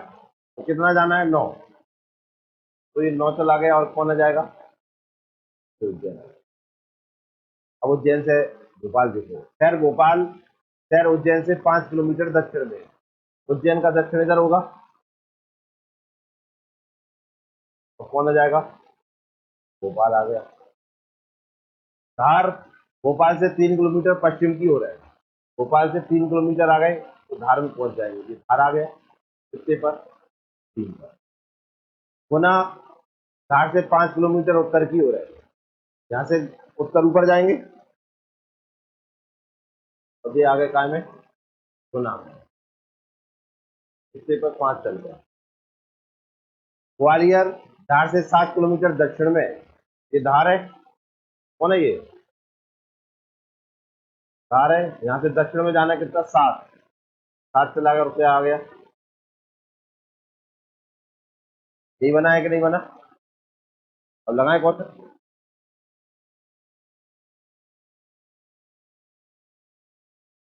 तो कितना जाना है, 9, तो ये 9 चला गया, और कौन आ जाएगा, तो उज्जैन। अब उज्जैन से भोपाल देखो, शहर भोपाल, शहर उज्जैन से 5 किलोमीटर दक्षिण में। उज्जैन का दक्षिण इधर होगा, तो कौन आ जाएगा, भोपाल आ गया। धार भोपाल से 3 किलोमीटर पश्चिम की ओर है, भोपाल से 3 किलोमीटर आ गए तो धार में पहुंच जाएंगे, ये धार आ गया कितने पर, 3 पर। पुनः धार से 5 किलोमीटर उत्तर की ओर है, यहाँ से उत्तर ऊपर जाएंगे, और ये आगे काय में, गुना में, कितने पर, 5 चल गया। ग्वालियर धार से 7 किलोमीटर दक्षिण में, ये धार है, कौन है ये, 4 है, यहाँ से दक्षिण में जाना है कितना, 7, 7 से लगा रुपया आ गया। यही बना है कि नहीं बना? अब लगाए कौन सा?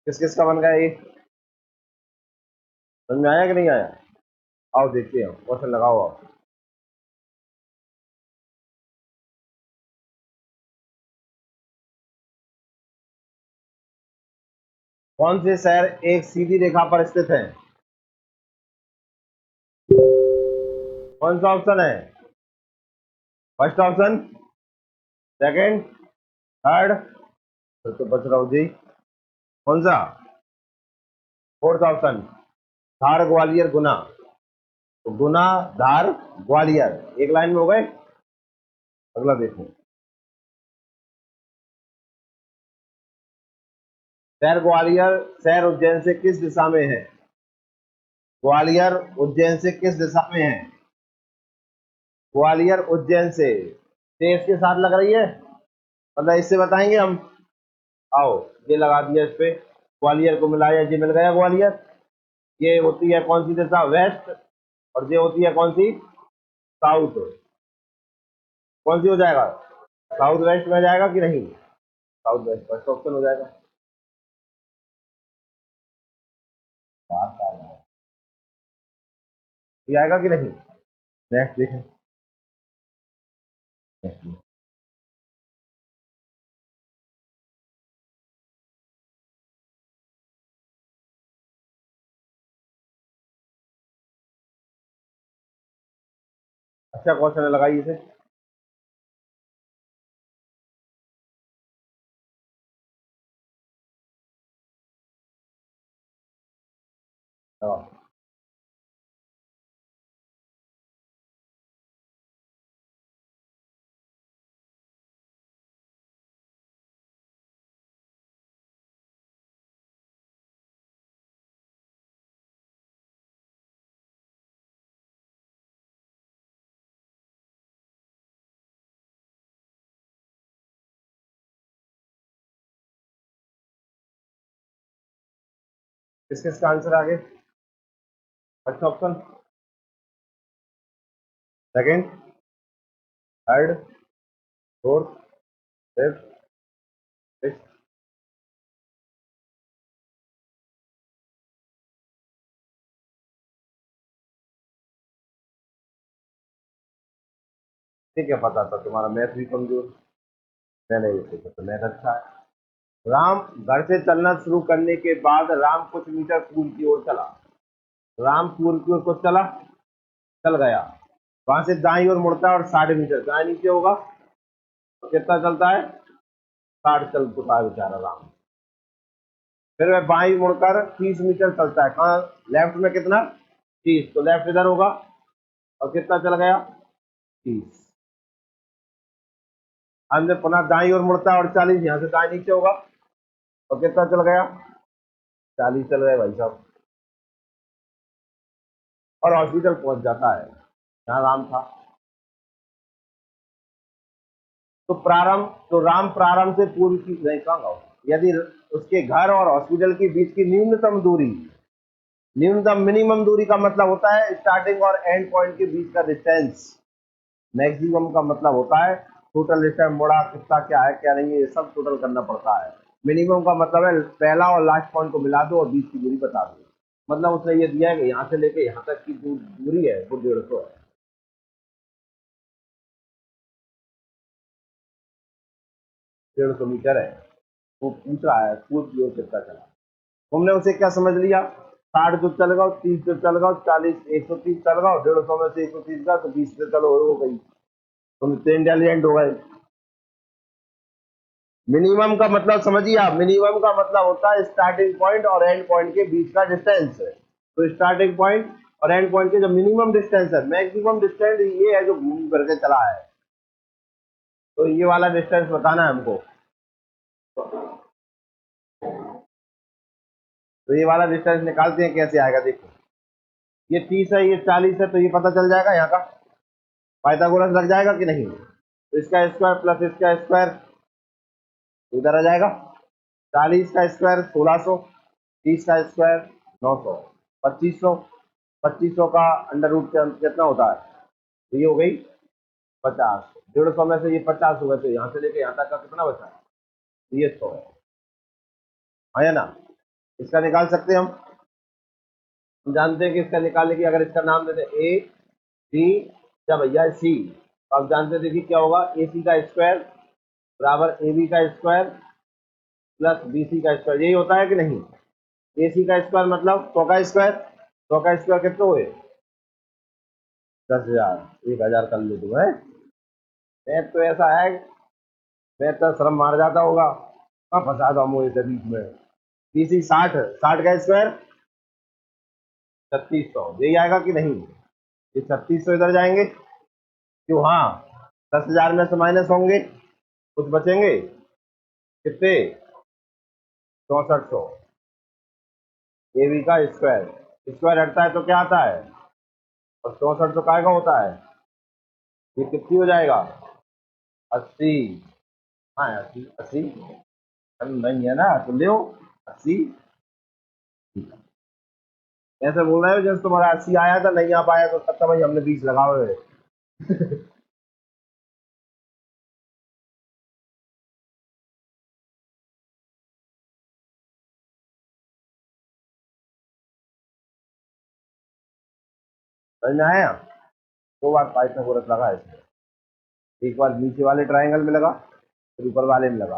किस किस का बन गया ये, समझ में आया कि नहीं आया? आओ देखते हैं, क्वेश्चन लगाओ आप। कौन से शहर एक सीधी रेखा पर स्थित है? कौन सा ऑप्शन है? फर्स्ट ऑप्शन, सेकंड, थर्ड, फिर तो बच रहा हूँ जी, कौन सा? फोर्थ ऑप्शन, धार ग्वालियर गुना। तो गुना, धार, ग्वालियर एक लाइन में हो गए। अगला देखो, शहर ग्वालियर शहर उज्जैन से किस दिशा में है? ग्वालियर उज्जैन से किस दिशा में है? ग्वालियर उज्जैन से, तेज के साथ लग रही है, मतलब इससे बताएंगे हम। आओ, ये लगा दिया इस पे, ग्वालियर को मिलाया, ये मिल गया ग्वालियर। ये होती है कौन सी दिशा, वेस्ट, और ये होती है कौन सी, साउथ। कौन सी हो जाएगा, साउथ वेस्ट में जाएगा कि नहीं? साउथ वेस्ट फर्स्ट ऑप्शन हो जाएगा। बात आ रहा है, ये आएगा कि नहीं? नेक्स्ट देखें, नेक्स्ट। अच्छा क्वेश्चन लगाइए इसे। हाँ, किस किस का आंसर आगे? First option, second, third, fourth, fifth, six. ठीक है, पता था तुम्हारा मैथ भी कमजोर। नहीं नहीं, ठीक है, तो मैथ अच्छा है। राम घर से चलना शुरू करने के बाद राम कुछ मीटर पूर्व की ओर चला। राम पूर्व की ओर को चला, चल गया, वहां से दाईं ओर मुड़ता है और 60 मीटर दाएं नीचे होगा, तो कितना चलता है? 60 चल चुका है बेचारा राम। फिर वह बाईं मुड़कर 30 मीटर चलता है, कहाँ, लेफ्ट में कितना, 30, तो लेफ्ट इधर होगा, और कितना चल गया, 30। अंदर पुनः दाईं ओर मुड़ता है और 40, यहाँ से दाएं नीचे होगा, और कितना चल गया, 40 चल गए भाई साहब, और हॉस्पिटल पहुंच जाता है जहाँ राम था। तो राम प्रारंभ से पूर्व की नहीं कहूंगा, यदि उसके घर और हॉस्पिटल के बीच की न्यूनतम दूरी, न्यूनतम मिनिमम दूरी का मतलब होता है स्टार्टिंग और एंड पॉइंट के बीच का डिस्टेंस। मैक्सिमम का मतलब होता है टोटल डिस्टेंस, मोड़ा कितना, क्या है क्या नहीं है, ये सब टोटल करना पड़ता है। मिनिमम का मतलब है पहला और लास्ट पॉइंट को मिला दो और बीच की दूरी बता दो। मतलब उसने ये दिया है कि यहाँ से लेके यहाँ तक की दूरी है वो 150 है। 150 मीटर है। वो पूछ रहा है पूछ लियो कितना चला, तुमने उसे क्या समझ लिया, 60 जो चल गया, 30 जो चल गया, 40, 130 चल गया, 150 में से 130 का तो 20 से चलो हो गई, तुम इतने इंटेलिजेंट हो गए। मिनिमम का मतलब समझिए आप, मिनिमम का मतलब होता है स्टार्टिंग पॉइंट और एंड पॉइंट के बीच का डिस्टेंस है। तो स्टार्टिंग पॉइंट और एंड पॉइंट के जो मिनिमम डिस्टेंस है, मैक्सिमम डिस्टेंस ये है जो घूम करके चला है, तो ये वाला डिस्टेंस बताना है हमको। तो ये वाला डिस्टेंस निकालते हैं, कैसे आएगा देखो, ये 30 है, ये 40 है, तो ये पता चल जाएगा, यहाँ का पाइथागोरस लग जाएगा कि नहीं, तो इसका स्क्वायर प्लस इसका स्क्वायर इधर आ जाएगा, 40 का स्क्वायर 1600, 30 का स्क्वायर 900, 2500, 2500 का अंडर रूट कितना होता है? तो ये हो गई 50। 150 में से ये 50 हो गए, तो यहाँ से लेके यहाँ तक का कितना बचा? ये 100 है ना? इसका निकाल सकते हैं हम जानते हैं कि इसका निकालने की, अगर इसका नाम देते ए सी या भैया सी, तो आप जानते थे कि क्या होगा? ए सी का स्क्वायर बराबर ए बी का स्क्वायर प्लस बी सी का स्क्वायर, यही होता है कि नहीं? ए सी का स्क्वायर मतलब 100 का स्क्वायर, 100 का स्क्वायर कितने हुए? 10,000, 1,000 कर ले तू है। मैथ तो ऐसा है, मैथ तो शर्म मार जाता होगा, कहाँ फंसा दो मुझे इसे बीच में। बी सी 60, 60 का स्क्वायर 3600, यही आएगा कि नहीं? ये 3600 इधर जाएंगे क्यों? हाँ, 10,000 में से माइनस होंगे, कुछ बचेंगे कितने? 6400। ए बी का स्क्वायर, स्क्वायर हटता है तो क्या आता है? और 6400 काय का होता है? ये कितनी हो जाएगा? 80। हाँ 80, 80 नहीं है ना, तो ले 80। ऐसे बोल रहे हो जैसे तुम्हारा 80 आया था, नहीं आ पाया तो तब भाई हमने 20 लगा हुए। समझ में आया? 2 बार पाइथागोरस लगा है इसमें, एक बार नीचे वाले ट्रायंगल में लगा, फिर ऊपर वाले में लगा।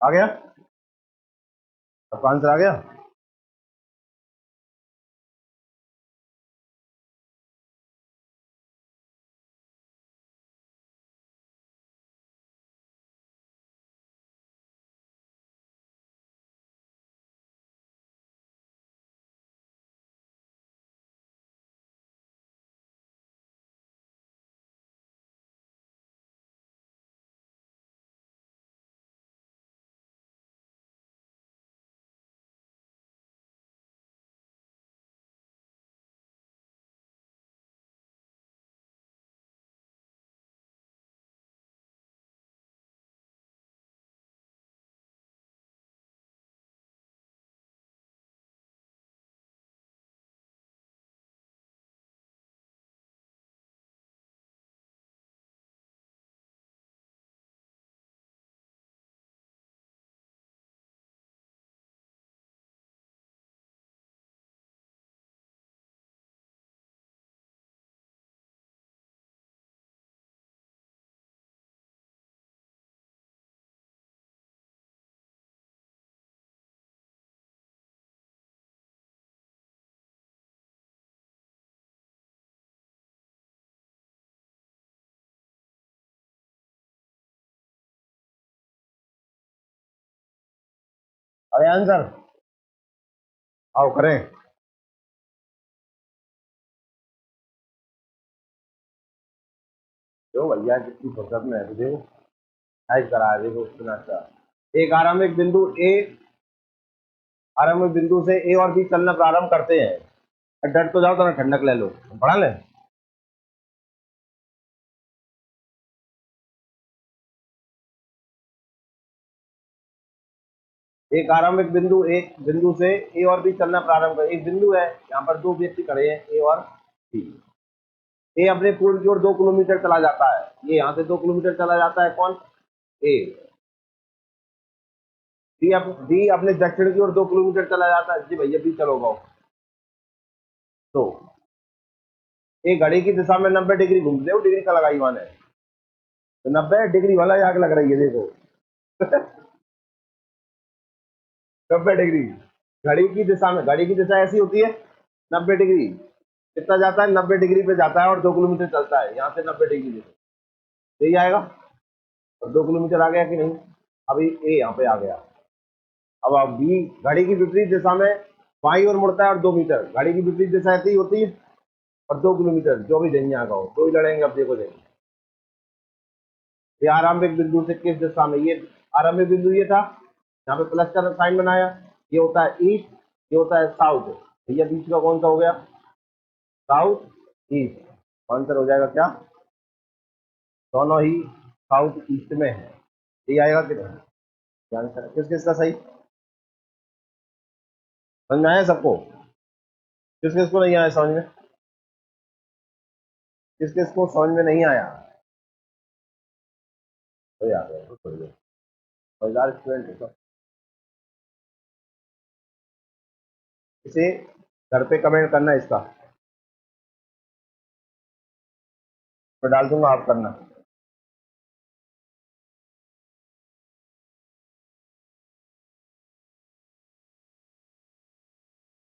आ गया? आपका आंसर आ गया? अरे आंसर आओ करें। जो भैया कितनी फुर्सत में है, तो देखो टाइप करा है, देखो इतना अच्छा। एक आरंभिक बिंदु ए, आरंभिक बिंदु से ए और बी चलना प्रारंभ करते हैं। डट तो जाओ, तो ठंडक ले लो, पढ़ा ले। एक आरंभिक बिंदु, एक बिंदु से ए और बी चलना प्रारंभ कर, एक बिंदु है यहाँ पर, दो व्यक्ति खड़े हैं ए और बी। ए अपने पूर्व की ओर 2 किलोमीटर चला जाता है, ये यहाँ से 2 किलोमीटर चला जाता है, कौन? ए। बी अपने दक्षिण की ओर 2 किलोमीटर चला जाता है, जी भैया बी चलो गाओ। तो एक घड़ी की दिशा में 90 डिग्री घूमते हो, डिग्री का लगाई मैंने, तो 90 डिग्री वाला आग लग रही है देखो। 90 डिग्री घड़ी की दिशा में, घड़ी की दिशा ऐसी होती है 90 डिग्री, कितना जाता है? 90 डिग्री पे जाता है और 2 किलोमीटर चलता है, यहाँ से 90 डिग्री यही आएगा। और 2 किलोमीटर आ गया कि नहीं? अभी ए यहाँ पे आ गया। अब बी घड़ी की विपरीत दिशा में बाईं ओर मुड़ता है और 2 मीटर, घड़ी की विपरीत दिशा ऐसी होती है, और 2 किलोमीटर, जो भी देंगे यहाँ का हो, दो ही लड़ेंगे, अब देखो देंगे। ये आरंभिक बिंदु से किस दिशा में, ये आरंभिक बिंदु ये था, यहाँ पे प्लस का साइन बनाया, ये होता है ईस्ट, ये होता है साउथ। भैया बीच का कौन सा हो गया, साउथ ईस्ट। आंसर हो जाएगा क्या, दोनों ही साउथ ईस्ट में है, ये आएगा कि नहीं। आंसर किस किस का सही, समझ में आया सबको, किस किस को नहीं आया समझ में, किस किस को समझ में नहीं आया, तो आ गया तो थोड़ी देर, मजेदार स्टूडेंट है सब। इसे घर पे कमेंट करना इसका, मैं डाल दूंगा, आप करना।